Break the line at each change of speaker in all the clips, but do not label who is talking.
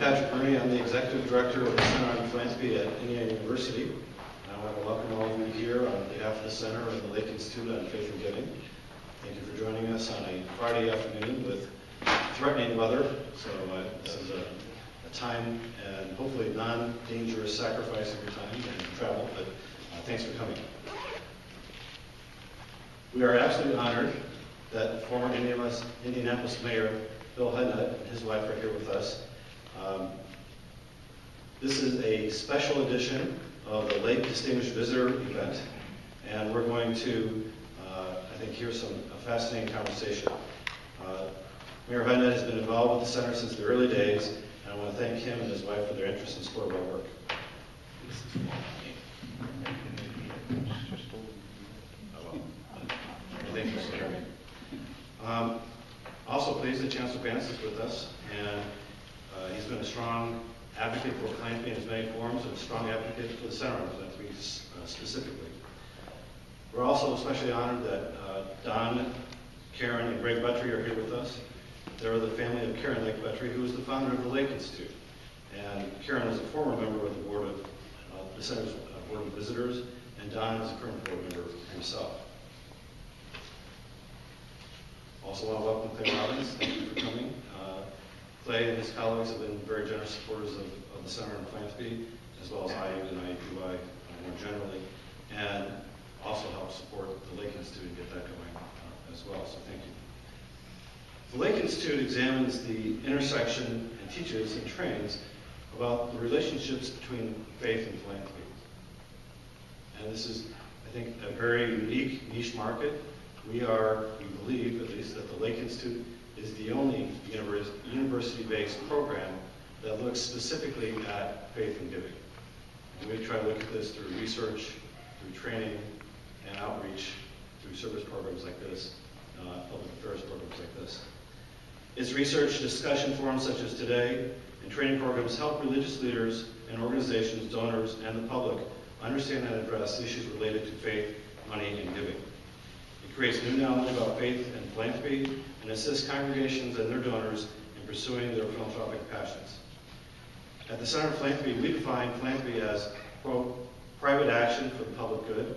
I'm the Executive Director of the Center on Philanthropy at Indiana University. I want to welcome all of you here on behalf of the Center and the Lake Institute on Faith and Giving. Thank you for joining us on a Friday afternoon with threatening weather. So this is a time and hopefully non-dangerous sacrifice of your time and travel, but thanks for coming. We are absolutely honored that former Indianapolis Mayor Bill Hudnut and his wife are here with us. This is a special edition of the Lake Distinguished Visitor event, and we're going to, I think, hear a fascinating conversation. Mayor Hudnut has been involved with the Center since the early days, and I want to thank him and his wife for their interest and support of our work. Thank you, sir. Also pleased that Chancellor Vance is with us, and he's been a strong advocate for philanthropy in his many forms and a strong advocate for the Center on Philanthropy specifically. We're also especially honored that Don, Karen, and Greg Buttry are here with us. They're the family of Karen Lake Buttry, who is the founder of the Lake Institute. And Karen is a former member of the board of the Center's Board of Visitors, and Don is a current board member himself. Also want to welcome Clay Robbins. Thank you for coming. Clay and his colleagues have been very generous supporters of the Center on Philanthropy, as well as IU and IUPI more generally, and also help support the Lake Institute and get that going as well, so thank you. The Lake Institute examines the intersection and teaches and trains about the relationships between faith and philanthropy. And this is, I think, a very unique niche market. We believe, at least, that the Lake Institute is the only university-based program that looks specifically at faith and giving. And we try to look at this through research, through training and outreach, through service programs like this, public affairs programs like this. Its research discussion forums such as today and training programs help religious leaders and organizations, donors, and the public understand and address issues related to faith, money, and giving. It creates new knowledge about faith and philanthropy and assists congregations and their donors in pursuing their philanthropic passions. At the Center of Philanthropy, we define philanthropy as, quote, private action for the public good.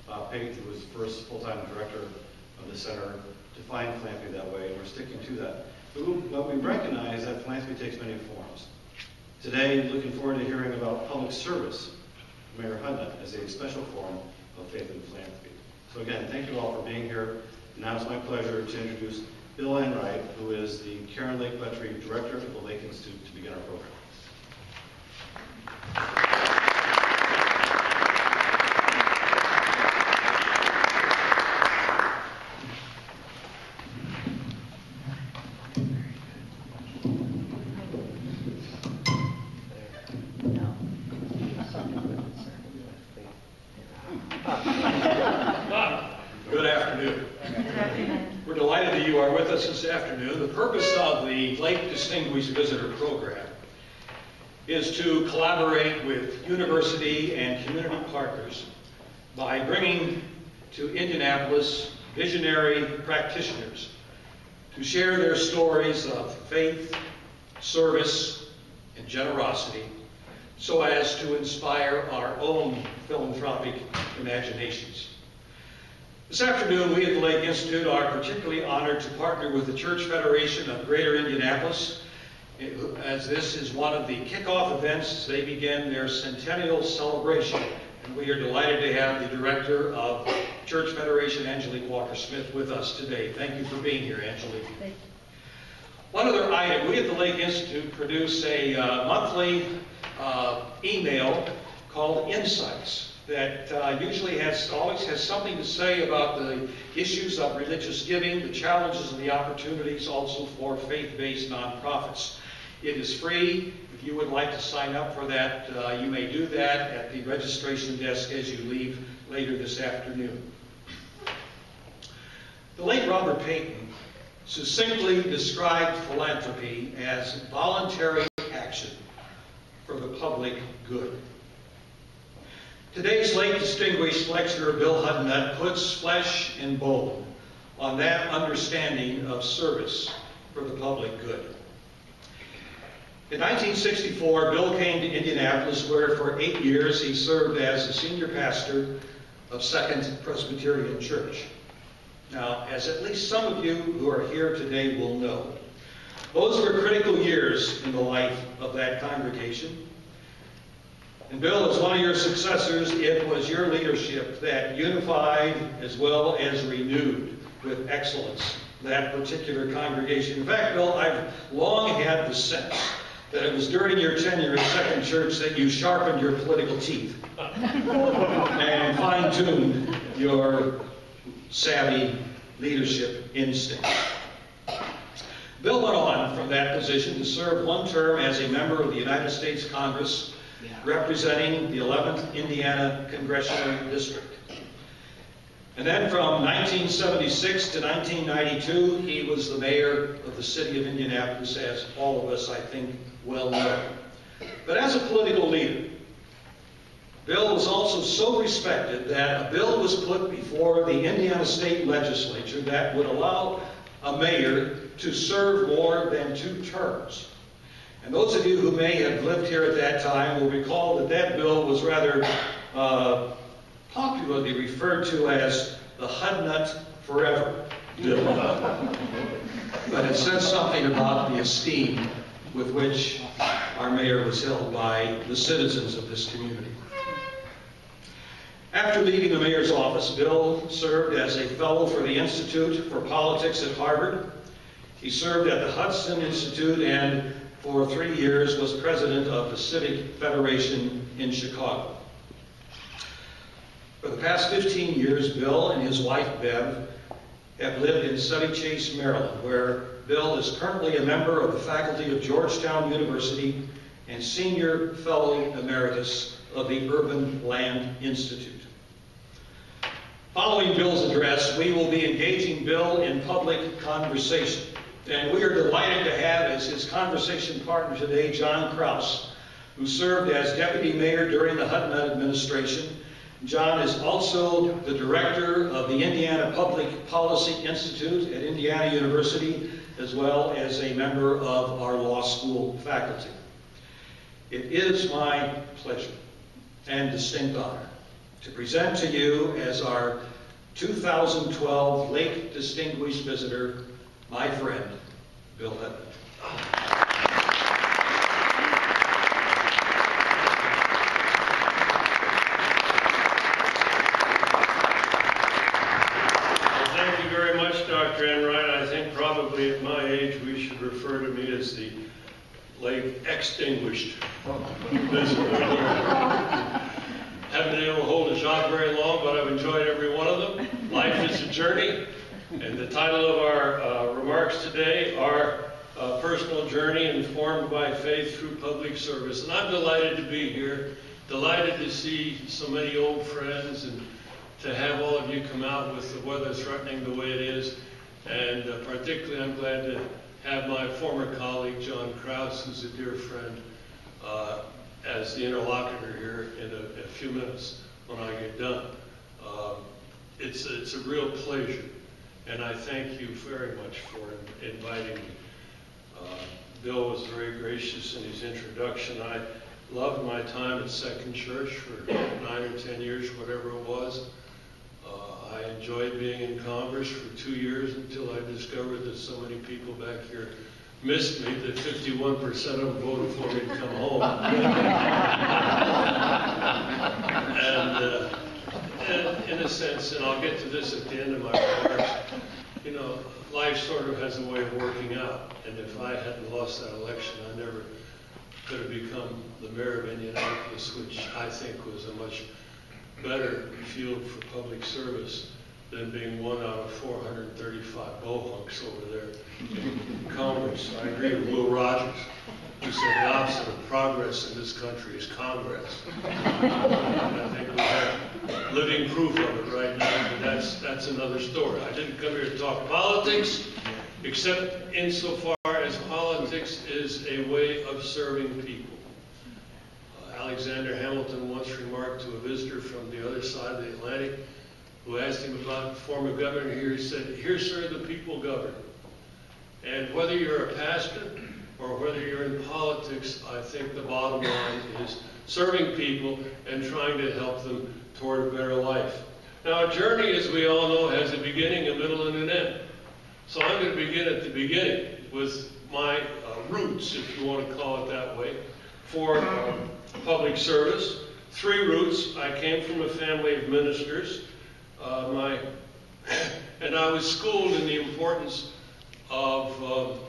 Bob Pate, who was the first full-time director of the Center, defined philanthropy that way, and we're sticking to that. But we recognize that philanthropy takes many forms. Today, looking forward to hearing about public service, Mayor Hudnut, as a special form of faith and philanthropy. So again, thank you all for being here. Now it's my pleasure to introduce Bill Enright, who is the Karen Lake Buttry Director of the Lake Institute, to begin our program.
Good afternoon. We're delighted that you are with us this afternoon. The purpose of the Lake Distinguished Visitor Program is to collaborate with university and community partners by bringing to Indianapolis visionary practitioners to share their stories of faith, service, and generosity so as to inspire our own philanthropic imaginations. This afternoon, we at the Lake Institute are particularly honored to partner with the Church Federation of Greater Indianapolis, as this is one of the kickoff events as they begin their centennial celebration. And we are delighted to have the Director of Church Federation, Angelique Walker-Smith, with us today. Thank you for being here, Angelique. Thank you. One other item, we at the Lake Institute produce a monthly email called Insights that always has something to say about the issues of religious giving, the challenges and the opportunities also for faith-based nonprofits. It is free. If you would like to sign up for that, you may do that at the registration desk as you leave later this afternoon. The late Robert Payton succinctly described philanthropy as voluntary action for the public good. Today's late distinguished lecturer, Bill Hudnut, puts flesh and bone on that understanding of service for the public good. In 1964, Bill came to Indianapolis, where for 8 years he served as the senior pastor of Second Presbyterian Church. Now, as at least some of you who are here today will know, those were critical years in the life of that congregation. And Bill, as one of your successors, it was your leadership that unified as well as renewed with excellence that particular congregation. In fact, Bill, I've long had the sense that it was during your tenure at Second Church that you sharpened your political teeth and fine-tuned your savvy leadership instinct. Bill went on from that position to serve one term as a member of the United States Congress, representing the 11th Indiana Congressional District. And then from 1976 to 1992, he was the mayor of the city of Indianapolis, as all of us, I think, well know. But as a political leader, Bill was also so respected that a bill was put before the Indiana State Legislature that would allow a mayor to serve more than 2 terms. And those of you who may have lived here at that time will recall that that bill was rather popularly referred to as the hudnut forever bill. But it says something about the esteem with which our mayor was held by the citizens of this community. After leaving the mayor's office, Bill served as a fellow for the Institute for Politics at Harvard. He served at the Hudson Institute and for 3 years was president of the Civic Federation in Chicago. For the past 15 years, Bill and his wife, Bev, have lived in Chevy Chase, Maryland, where Bill is currently a member of the faculty of Georgetown University and senior fellow emeritus of the Urban Land Institute. Following Bill's address, we will be engaging Bill in public conversation. And we are delighted to have as his conversation partner today, John Kraus, who served as deputy mayor during the Hudnut administration. John is also the director of the Indiana Public Policy Institute at Indiana University, as well as a member of our law school faculty. It is my pleasure and distinct honor to present to you as our 2012 late distinguished visitor, my friend, Bill Hudnut.
Thank you very much, Dr. Enright. I think probably at my age we should refer to me as the late extinguished visitor. Haven't been able to hold a job very long, but I've enjoyed every one of them. Life is a journey, and the title of our remarks today are Personal Journey Informed by Faith Through Public Service. And I'm delighted to be here, delighted to see so many old friends, and to have all of you come out with the weather threatening the way it is. And particularly I'm glad to have my former colleague, John Kraus, who's a dear friend, as the interlocutor here in a few minutes when I get done. It's a real pleasure, and I thank you very much for inviting me. Bill was very gracious in his introduction. I loved my time at Second Church for 9 or 10 years, whatever it was. I enjoyed being in Congress for 2 years until I discovered that so many people back here missed me that 51% of them voted for me to come home. And in a sense, and I'll get to this at the end of my remarks, you know, life sort of has a way of working out. And if I hadn't lost that election, I never could have become the mayor of Indianapolis, which I think was a much better field for public service than being one out of 435 bohunks over there in Congress. I agree with Will Rogers, who said the opposite of progress in this country is Congress. And I think we have living proof of it right now, but that's another story. I didn't come here to talk politics, except insofar as politics is a way of serving people. Alexander Hamilton once remarked to a visitor from the other side of the Atlantic who asked him about former governor here, he said, "Here, sir, the people govern. And whether you're a pastor or whether you're in politics, politics, I think the bottom line is serving people and trying to help them toward a better life. Now, a journey, as we all know, has a beginning, a middle, and an end. So I'm going to begin at the beginning with my roots, if you want to call it that way, for public service. 3 roots. I came from a family of ministers. And I was schooled in the importance of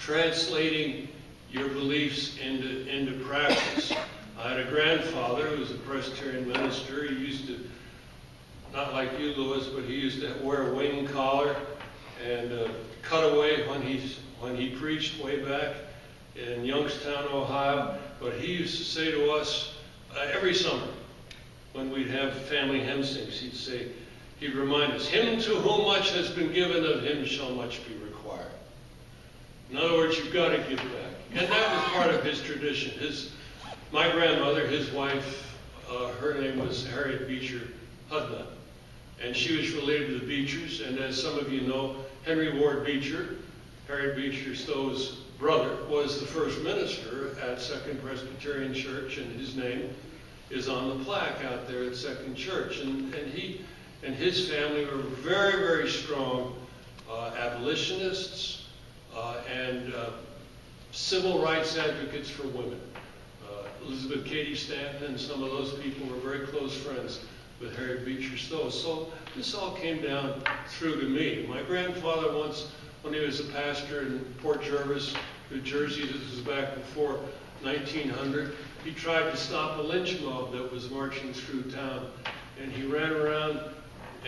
translating your beliefs into practice. I had a grandfather who was a Presbyterian minister. He used to, not like you, Louis, but he used to wear a wing collar and cutaway when he preached way back in Youngstown, Ohio. But he used to say to us every summer when we'd have family hymn sings, he'd remind us, "Him to whom much has been given, of him shall much be required." In other words, you've got to give back. And that was part of his tradition. My grandmother, his wife, her name was Harriet Beecher Hudnut. And she was related to the Beechers. And as some of you know, Henry Ward Beecher, Harriet Beecher Stowe's brother, was the first minister at Second Presbyterian Church, and his name is on the plaque out there at Second Church. And he and his family were very, very strong abolitionists and civil rights advocates for women. Elizabeth Cady Stanton and some of those people were very close friends with Harriet Beecher Stowe. So this all came down through to me. My grandfather once, when he was a pastor in Port Jervis, New Jersey, this was back before 1900, he tried to stop a lynch mob that was marching through town. And he ran around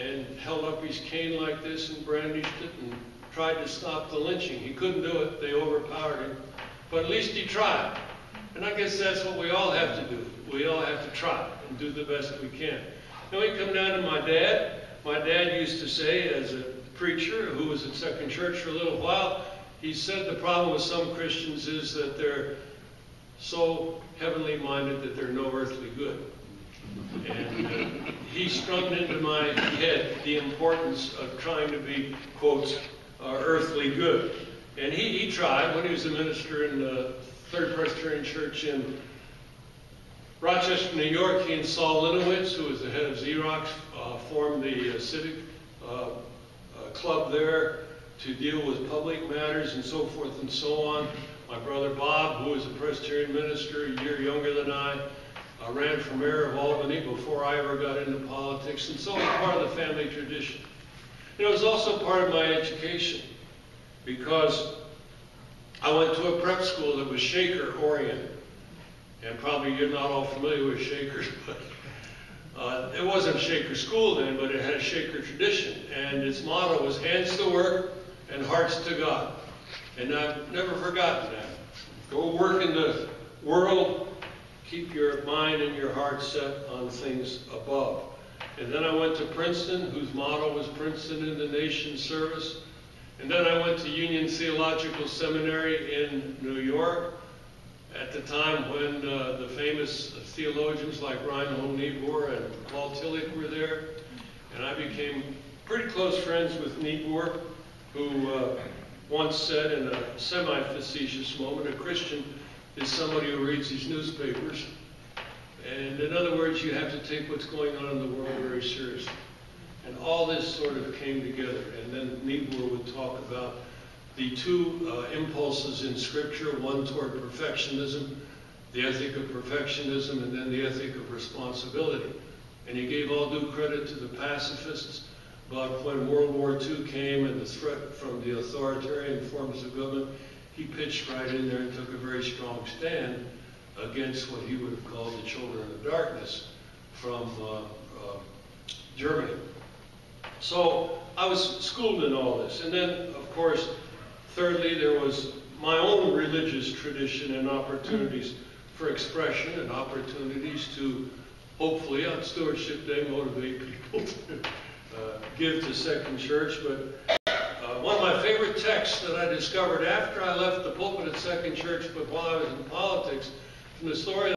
and held up his cane like this and brandished it and tried to stop the lynching. He couldn't do it. They overpowered him. But at least he tried. And I guess that's what we all have to do. We all have to try and do the best we can. Then we come down to my dad. My dad used to say, as a preacher who was at Second Church for a little while, he said the problem with some Christians is that they're so heavenly minded that they're no earthly good. And he strung into my head the importance of trying to be, quotes, earthly good. And he tried when he was a minister in the Third Presbyterian Church in Rochester, New York. He and Saul Linowitz, who was the head of Xerox, formed the civic club there to deal with public matters and so forth and so on. My brother Bob, who was a Presbyterian minister, a year younger than I, ran for mayor of Albany before I ever got into politics, and so it was part of the family tradition. And it was also part of my education, because I went to a prep school that was Shaker oriented. And probably you're not all familiar with Shakers, but it wasn't Shaker school then, but it had a Shaker tradition. And its motto was hands to work and hearts to God. And I've never forgotten that. Go work in the world, keep your mind and your heart set on things above. And then I went to Princeton, whose motto was Princeton in the nation's service. And then I went to Union Theological Seminary in New York at the time when the famous theologians like Reinhold Niebuhr and Paul Tillich were there. And I became pretty close friends with Niebuhr, who once said in a semi-facetious moment, a Christian is somebody who reads his newspapers. And in other words, you have to take what's going on in the world very seriously. And all this sort of came together. And then Niebuhr would talk about the two impulses in Scripture, one toward perfectionism, the ethic of perfectionism, and then the ethic of responsibility. And he gave all due credit to the pacifists, but when World War II came and the threat from the authoritarian forms of government, he pitched right in there and took a very strong stand against what he would have called the children of darkness from Germany. So I was schooled in all this. And then, of course, thirdly, there was my own religious tradition and opportunities for expression and opportunities to, hopefully, on Stewardship Day, motivate people to give to Second Church. But one of my favorite texts that I discovered after I left the pulpit at Second Church, but while I was in politics, from the story